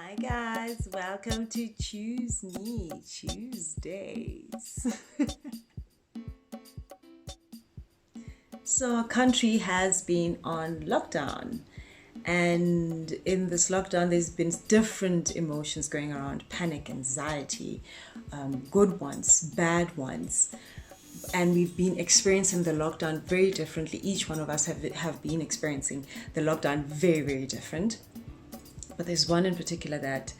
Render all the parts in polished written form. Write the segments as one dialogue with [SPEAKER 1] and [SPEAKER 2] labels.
[SPEAKER 1] Hi guys, welcome to Choose Me Tuesdays. So, our country has been on lockdown, and in this lockdown, there's been different emotions going around: panic, anxiety, good ones, bad ones. And we've been experiencing the lockdown very differently. Each one of us have been experiencing the lockdown very, very different. But there's one in particular that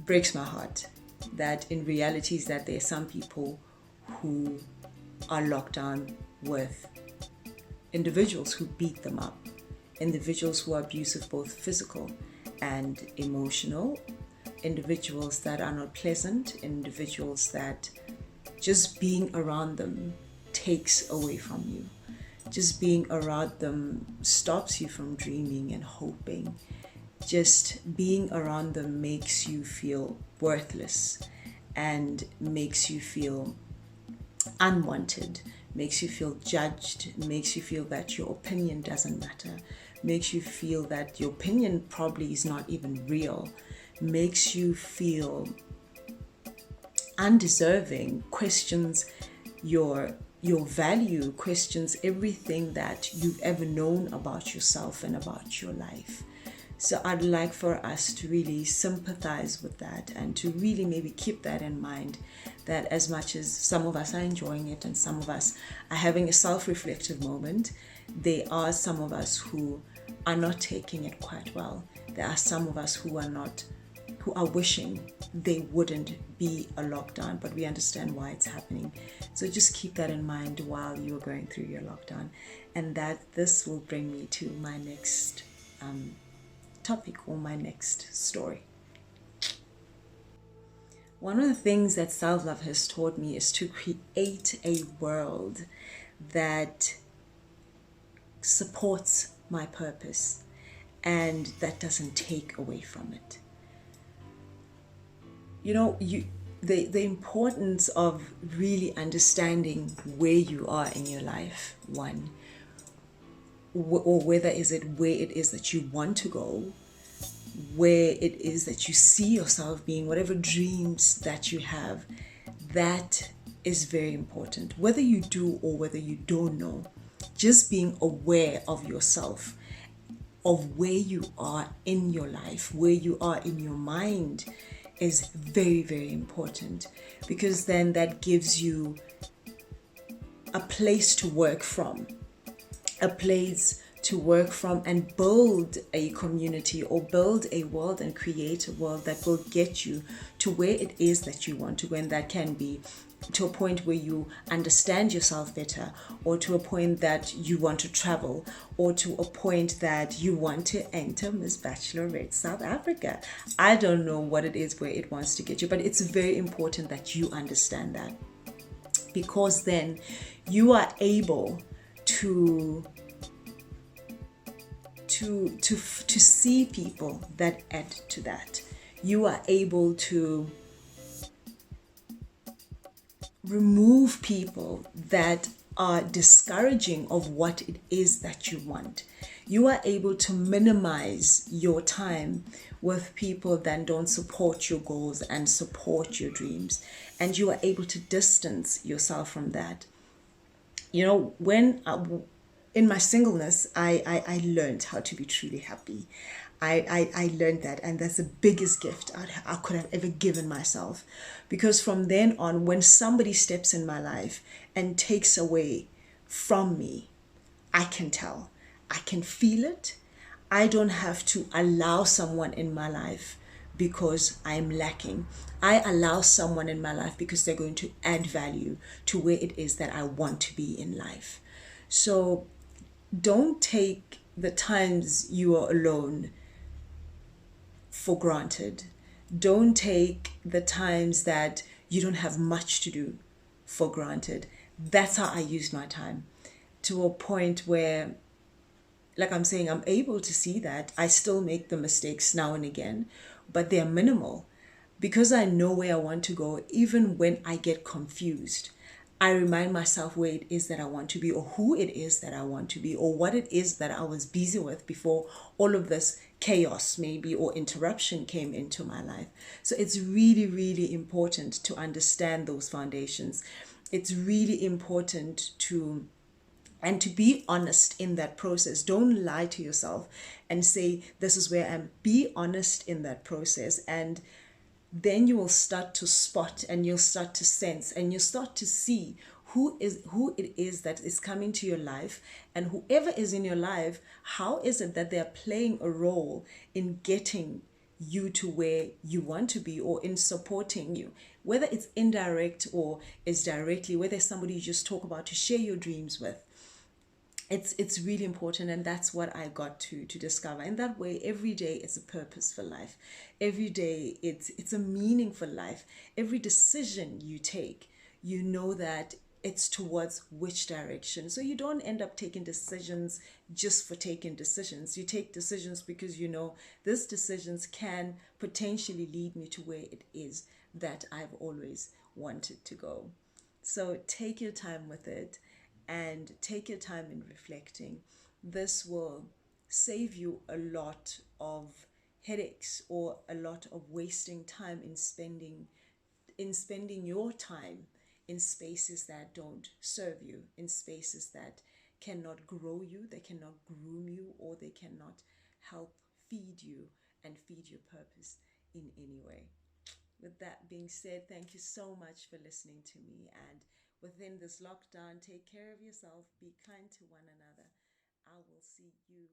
[SPEAKER 1] breaks my heart, that in reality is that there are some people who are locked down with individuals who beat them up, individuals who are abusive, both physical and emotional, individuals that are not pleasant, individuals that just being around them takes away from you. Just being around them stops you from dreaming and hoping. Just being around them makes you feel worthless and makes you feel unwanted, makes you feel judged, makes you feel that your opinion doesn't matter, makes you feel that your opinion probably is not even real, makes you feel undeserving, questions your value, questions everything that you've ever known about yourself and about your life. So I'd like for us to really sympathize with that and to really maybe keep that in mind, that as much as some of us are enjoying it and some of us are having a self-reflective moment, there are some of us who are not taking it quite well. There are some of us who are wishing they wouldn't be a lockdown, but we understand why it's happening. So just keep that in mind while you're going through your lockdown. And that this will bring me to my next topic or my next story. One of the things that self-love has taught me is to create a world that supports my purpose and that doesn't take away from it. The importance of really understanding where you are in your life, one, or whether is it where it is that you want to go, where it is that you see yourself being, whatever dreams that you have, that is very important. Whether you do or whether you don't know, just being aware of yourself, of where you are in your life, where you are in your mind, is very, very important, because then that gives you a place to work from, and build a community or build a world and create a world that will get you to where it is that you want to go. And that can be to a point where you understand yourself better, or to a point that you want to travel, or to a point that you want to enter Miss Bachelorette South Africa. I don't know what it is where it wants to get you, but it's very important that you understand that, because then you are able to see people that add to that. You are able to remove people that are discouraging of what it is that you want. You are able to minimize your time with people that don't support your goals and support your dreams, and you are able to distance yourself from that. When in my singleness, I learned how to be truly happy. I learned that, and that's the biggest gift I could have ever given myself. Because from then on, when somebody steps in my life and takes away from me, I can tell. I can feel it. I don't have to allow someone in my life because I'm lacking. I allow someone in my life because they're going to add value to where it is that I want to be in life. So don't take the times you are alone for granted. Don't take the times that you don't have much to do for granted. That's how I use my time, to a point where, like I'm saying, I'm able to see that I still make the mistakes now and again, but they're minimal, because I know where I want to go. Even when I get confused, I remind myself where it is that I want to be, or who it is that I want to be, or what it is that I was busy with before all of this chaos, maybe, or interruption came into my life. So it's really, really important to understand those foundations. It's really important to be honest in that process. Don't lie to yourself and say, this is where I am. Be honest in that process. And then you will start to spot, and you'll start to sense, and you'll start to see who it is that is coming to your life, and whoever is in your life, how is it that they're playing a role in getting you to where you want to be, or in supporting you, whether it's indirect or it's directly, whether it's somebody you just talk about to share your dreams with. It's really important, and that's what I got to discover. In that way, every day is a purpose for life. Every day it's a meaningful life. Every decision you take, you know that it's towards which direction. So you don't end up taking decisions just for taking decisions. You take decisions because you know these decisions can potentially lead me to where it is that I've always wanted to go. So take your time with it, and take your time in reflecting. This will save you a lot of headaches, or a lot of wasting time in spending your time in spaces that don't serve you, in spaces that cannot grow you, they cannot groom you, or they cannot help feed you and feed your purpose in any way. With that being said, thank you so much for listening to me. And within this lockdown, take care of yourself, be kind to one another. I will see you